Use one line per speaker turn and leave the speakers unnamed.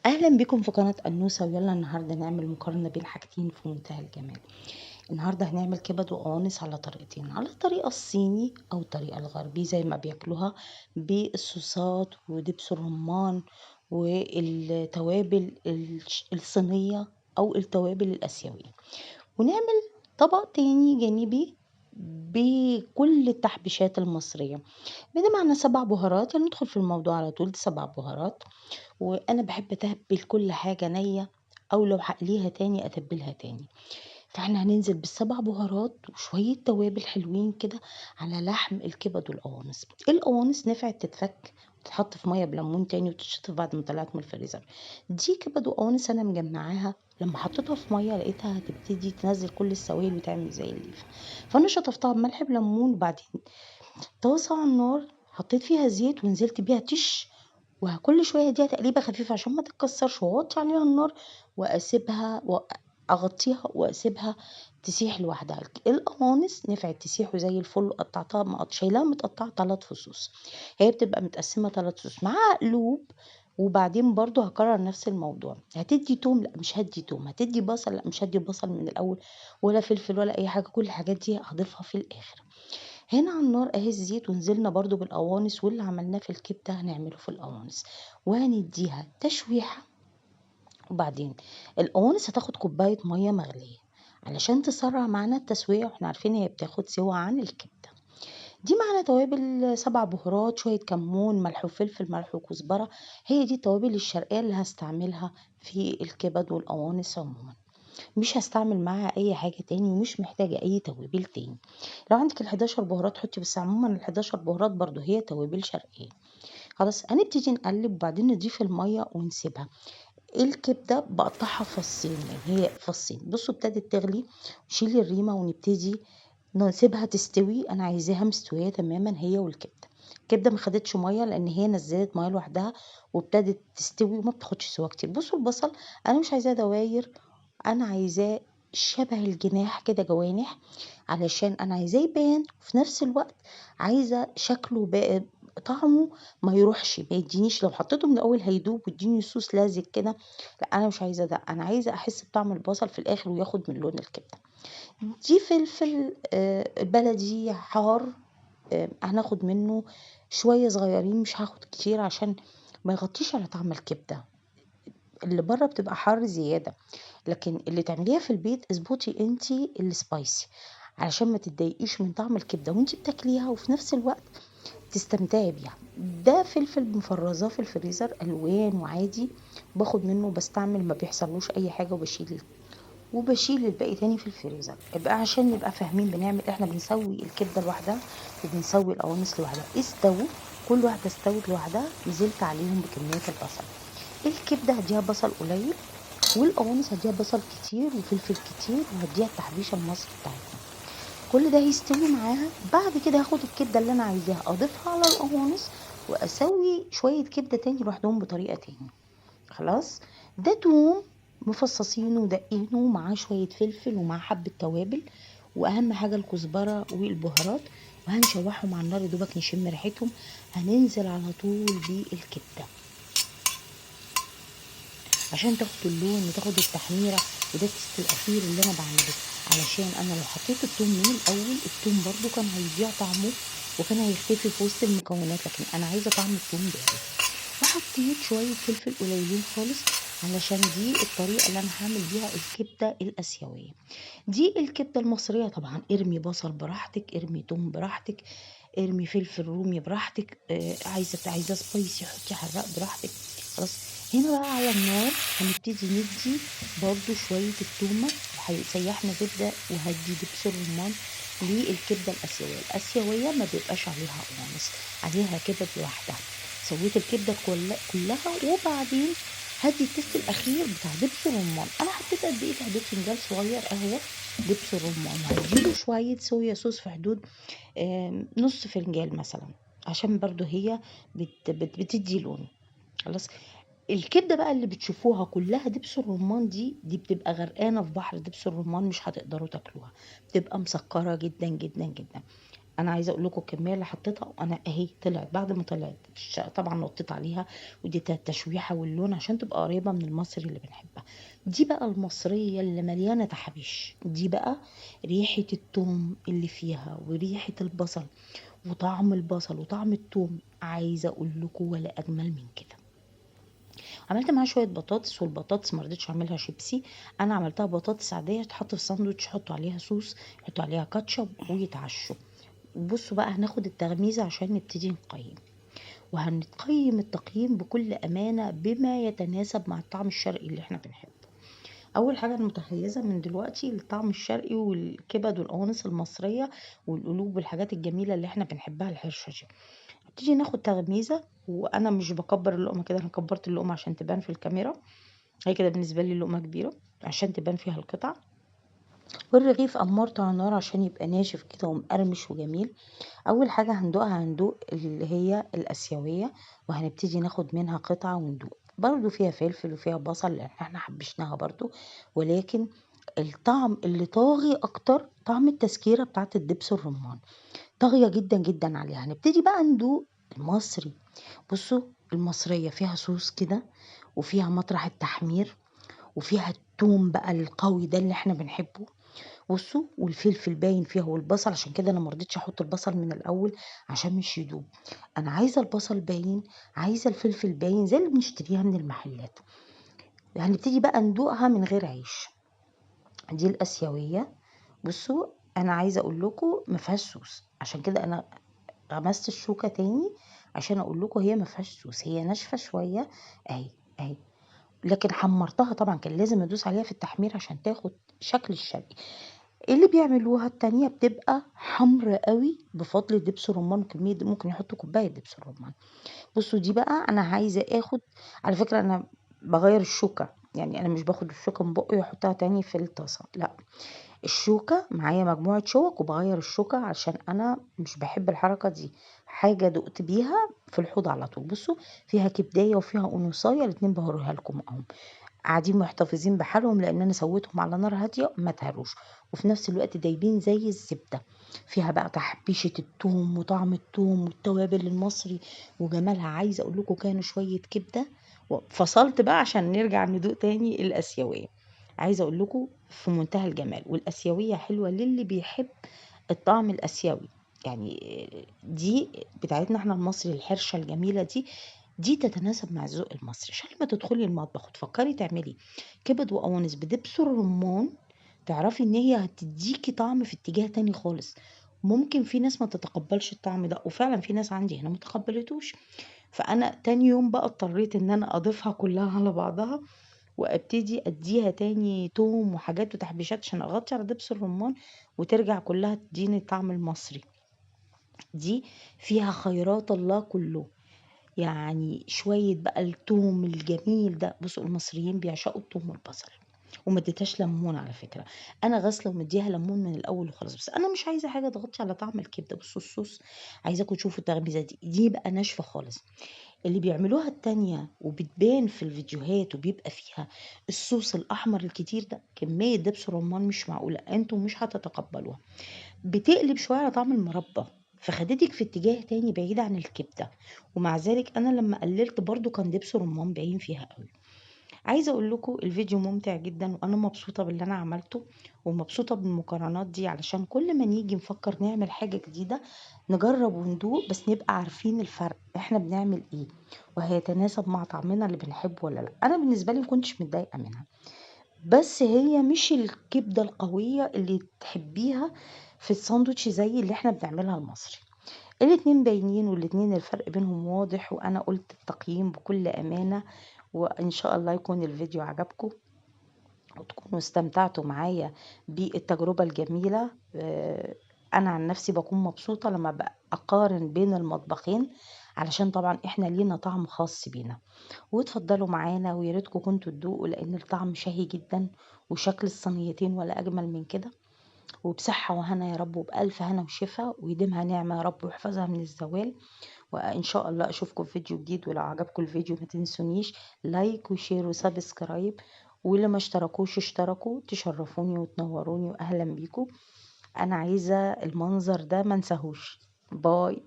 اهلا بكم في قناة انوسة، ويلا النهاردة نعمل مقارنة بين حاجتين في منتهى الجمال. النهاردة هنعمل كبد وقوانص على طريقتين، على الطريقة الصيني او الطريقة الغربية زي ما بياكلوها، بالصوصات ودبس الرمان والتوابل الصينية او التوابل الاسيوية. ونعمل طبق تاني جانبي بكل التحبيشات المصرية، بمعنى 7 بهارات. يعني ندخل في الموضوع على طول، دي 7 بهارات. وانا بحب اتبل كل حاجة نية، او لو هقليها تاني اتبلها تاني. فاحنا هننزل بال7 بهارات وشوية توابل حلوين كده على لحم الكبد والقوانص. القوانص نفعت تتفك وتتحط في ميه بليمون تاني وتتشطف بعد ما طلعت من الفريزر. دي كبد وقوانص انا مجمعاها، لما حطيتها في ميه لقيتها هتبتدي تنزل كل السوائل وتعمل زي الليفه. فانا شطفتها بملح بليمون، وبعدين طاسة على النار حطيت فيها زيت ونزلت بيها وكل شوية اديها تقليبة خفيفة عشان ما تتكسرش، واوطي عليها النار واسيبها واغطيها واسيبها تسيح لوحدها. القوانص نفعت تسيح زي الفل، قطعتها شايلاها متقطعة 3 فصوص. هي بتبقى متقسمة 3 فصوص مع قلوب. وبعدين برضو هكرر نفس الموضوع. هتدي توم؟ لا مش هدي توم. هتدي بصل؟ لا مش هدي بصل من الاول، ولا فلفل ولا اي حاجة. كل الحاجات دي هضيفها في الاخر. هنا على النار اهي الزيت، ونزلنا برضو بالقوانص، واللي عملناه في الكبدة هنعمله في القوانص وهنديها تشويحة. وبعدين القوانص هتاخد كوباية مية مغلية علشان تسرع معانا التسوية، واحنا عارفين هي بتاخد سوا عن الكبدة. دي معانا توابل 7 بهارات، شوية كمون، ملح وفلفل، ملح وكزبرة. هي دي التوابل الشرقية اللي هستعملها في الكبد والقوانص عموما. مش هستعمل معاها اي حاجة تاني، ومش محتاجة اي توابل تاني. لو عندك ال11 بهارات حطي، بس عموما ال11 بهارات برضو هي توابل شرقية. خلاص هنبتدي نقلب، وبعدين نضيف المية ونسيبها. الكبدة بقطعها فصين، يعني هي فصين. بصوا ابتدت تغلي، شيلي الريمة ونبتدي نسيبها تستوي. انا عايزاها مستوية تماما هي والكبدة. الكبدة ما خدتش مية لان هي نزلت مية لوحدها وابتدت تستوي وما بتاخدش سوا كتير. بصوا البصل انا مش عايزاه دواير، انا عايزاه شبه الجناح كده، جوانح، علشان انا عايزاه يبان وفي نفس الوقت عايزه شكله طعمه ما يروحش، ما يدينيش لو حطيته من الاول هيدوب ويديني صوص لازج كده. لا انا مش عايزه ده، انا عايزه احس بطعم البصل في الاخر وياخد من لون الكبده. دي فلفل بلدي حار، هناخد منه شويه صغيرين، مش هاخد كتير عشان ما يغطيش على طعم الكبده. اللي بره بتبقى حر زياده، لكن اللي تعمليها في البيت اظبطي انتي السبايسي علشان ما تتضايقيش من طعم الكبده وانتي بتاكليها، وفي نفس الوقت تستمتعي بيها. ده فلفل مفرزاه في الفريزر الوان وعادي، باخد منه بستعمل، ما بيحصلوش اي حاجه، وبشيل الباقي تاني في الفريزر. يبقى عشان نبقى فاهمين بنعمل، احنا بنسوي الكبده لوحدها وبنسوي القوانص لوحدها. استووا، كل واحده استوت لوحدها، نزلت عليهم بكميه البصل. الكبده هديها بصل قليل، والقوانص هديها بصل كتير وفلفل كتير، وهديها التحبيشه المصري بتاعتنا. كل ده هيستوي معاها. بعد كده هاخد الكبده اللي انا عايزاها اضيفها على القوانص، واسوي شويه كبده تاني لوحدهم بطريقه تاني. خلاص. ده توم مفصصينه ودقينه، ومعاه شويه فلفل، ومعاه حبه توابل، واهم حاجه الكزبره والبهارات. وهنشوحهم على النار يا دوبك نشم ريحتهم. هننزل على طول بالكبده عشان تاخد اللون وتاخد التحميرة. وده التست الأخير اللي أنا بعمله، علشان أنا لو حطيت التوم من الأول التوم برضو كان هيضيع طعمه وكان هيختفي في وسط المكونات، لكن أنا عايزة طعم التوم بارد. وحطيت شوية فلفل قليلين خالص، علشان دي الطريقة اللي أنا هعمل بيها الكبدة الآسيوية. دي الكبدة المصرية طبعا، ارمي بصل براحتك، ارمي توم براحتك، ارمي فلفل رومي براحتك، عايزة سبايسي حطي حراق براحتك. خلاص. هنا بقى على النار هنبتدي ندي برضو شوية التومة، وهيسيحنا زبدة، وهدي دبس الرمان للكبدة الآسيوية ما بيبقاش عليها قوانص، عليها كبد لوحدها. سويت الكبدة كلها، وبعدين هدي التست الأخير بتاع دبس الرمان. أنا حطيت قد إيه؟ هديت فنجان صغير قهوة دبس الرمان، وهديله شوية صويا صوص في حدود نص فنجان مثلا، عشان برضو هي بتدي لون. خلاص. الكبده بقى اللي بتشوفوها كلها دبس الرمان، دي بتبقى غرقانه في بحر دبس الرمان، مش هتقدروا تاكلوها، بتبقى مسكره جدا جدا جدا. انا عايزه اقول لكم الكميه اللي حطيتها وانا اهي طلعت. بعد ما طلعت طبعا نطيت عليها واديتها التشويحه واللون عشان تبقى قريبه من المصري اللي بنحبها. دي بقى المصريه اللي مليانه تحابيش، دي بقى ريحه التوم اللي فيها وريحه البصل وطعم البصل وطعم التوم. عايزه اقول لكم ولا اجمل من كده. عملت معاها شويه بطاطس، والبطاطس ما رضيتش اعملها شيبسي، انا عملتها بطاطس عاديه تحط في الساندوتش، يحطوا عليها صوص، يحطوا عليها كاتشب ويتعشوا. بصوا بقى هناخد التغميزة عشان نبتدي نقيم، وهنقيم التقييم بكل أمانة بما يتناسب مع الطعم الشرقي اللي احنا بنحبه. أول حاجة أنا متحيزة من دلوقتي للطعم الشرقي والكبد والقوانص المصرية والقلوب والحاجات الجميلة اللي احنا بنحبها الحرشة دي. نبتدي ناخد تغميزة، وأنا مش بكبر اللقمة كده، أنا كبرت اللقمة عشان تبان في الكاميرا. هي كده بالنسبة لي اللقمة كبيرة عشان تبان فيها القطع. والرغيف أمرته على النار عشان يبقى ناشف كده ومقرمش وجميل. اول حاجه هندوق اللي هي الاسيويه، وهنبتدي ناخد منها قطعه وندوق. برضو فيها فلفل وفيها بصل لان احنا حبشناها برضو، ولكن الطعم اللي طاغي اكتر طعم التسكيره بتاعت الدبس الرمان، طاغيه جدا جدا عليها. هنبتدي بقى ندوق المصري. بصوا، المصريه فيها صوص كده، وفيها مطرح التحمير، وفيها التوم بقى القوي ده اللي احنا بنحبه. بصوا، والفلفل باين فيها والبصل، عشان كده انا مرضتش احط البصل من الاول عشان مش يدوب. انا عايزه البصل باين، عايزه الفلفل باين زي اللي بنشتريها من المحلات. هنبتدي بقى ندوقها من غير عيش. دي الاسيويه. بصوا، انا عايزه اقول لكم ما فيهاش صوص، عشان كده انا غمست الشوكه تاني عشان اقول لكم هي ما فيهاش صوص، هي ناشفه شويه. اهي اهي. لكن حمرتها طبعا، كان لازم ادوس عليها في التحمير عشان تاخد شكل الشرقي. اللي بيعملوها التانية بتبقى حمرا قوي بفضل دبس الرمان، كمية ممكن يحطوا كوباية دبس الرمان. بصوا دي بقى انا عايزة اخد، على فكرة انا بغير الشوكة، يعني انا مش باخد الشوكة من بقي واحطها تاني في الطاسة، لا، الشوكة معايا مجموعة شوك وبغير الشوكة عشان انا مش بحب الحركة دي. حاجة دقت بيها في الحوض على طول. بصوا، فيها كبداية وفيها قنوصاية، الاتنين بهوريها لكم اهو، قاعدين محتفظين بحالهم لان انا سويتهم على نار هاديه ما تهروش، وفي نفس الوقت دايبين زي الزبده. فيها بقى تحبيشه التوم وطعم التوم والتوابل المصري وجمالها. عايزه اقول لكم كانوا شويه كبده. فصلت بقى عشان نرجع ندوق تاني الاسيويه. عايزه اقول لكم في منتهى الجمال، والاسيويه حلوه للي بيحب الطعم الاسيوي. يعني دي بتاعتنا احنا المصري الحرشه الجميله دي، دي تتناسب مع الذوق المصري. عشان لما تدخلي المطبخ وتفكري تعملي كبد وقوانص بدبس الرمان، تعرفي ان هي هتديكي طعم في اتجاه تاني خالص. ممكن في ناس ما تتقبلش الطعم ده، وفعلا في ناس عندي هنا ما تقبلتوش. فانا تاني يوم بقى اضطريت ان انا اضيفها كلها على بعضها، وابتدي اديها تاني توم وحاجات وتحبيشات عشان اغطي على دبس الرمان، وترجع كلها تديني الطعم المصري. دي فيها خيرات الله كله. يعني شوية بقى التوم الجميل ده. بصوا، المصريين بيعشقوا التوم والبصل. وما اديتهاش ليمون على فكرة، انا غاسله ومديها ليمون من الاول وخلاص، بس انا مش عايزه حاجه تغطي على طعم الكبده. بصوا الصوص، عايزاكم تشوفوا التغميزه دي بقى ناشفه خالص. اللي بيعملوها التانية وبتبان في الفيديوهات وبيبقى فيها الصوص الاحمر الكتير ده، كميه دبس رمان مش معقوله، انتوا مش هتتقبلوها. بتقلب شوية على طعم المربى، فخدتك في اتجاه تاني بعيد عن الكبدة. ومع ذلك انا لما قللت برضو كان دبس رمان باين فيها قوي. عايزه اقول لكم الفيديو ممتع جدا، وانا مبسوطه باللي انا عملته، ومبسوطه بالمقارنات دي، علشان كل ما نيجي نفكر نعمل حاجه جديده نجرب وندوق، بس نبقى عارفين الفرق احنا بنعمل ايه، وهيتناسب مع طعمنا اللي بنحبه ولا لا. انا بالنسبه لي مكنتش متضايقه منها، بس هي مش الكبدة القوية اللي تحبيها في الساندوتش زي اللي احنا بنعملها المصري. الاتنين باينين، والاتنين الفرق بينهم واضح، وانا قلت التقييم بكل امانة. وان شاء الله يكون الفيديو عجبكم، وتكونوا استمتعتوا معايا بالتجربة الجميلة. انا عن نفسي بكون مبسوطة لما اقارن بين المطبخين، علشان طبعا احنا لينا طعم خاص بينا. واتفضلوا معانا، ويا ريتكم كنتوا تدوقوا لان الطعم شهي جدا، وشكل الصينيتين ولا اجمل من كده. وبصحة وهنا يا رب، وبألف هنا وشفا، ويديمها نعمة يا رب، ويحفظها من الزوال. وإن شاء الله أشوفكم في فيديو جديد. ولو عجبكم الفيديو ما تنسونيش لايك وشير وسبسكرايب، واللي ما اشتركوش اشتركوا، تشرفوني وتنوروني، وأهلا بيكم. أنا عايزة المنظر ده ما انساهوش. باي.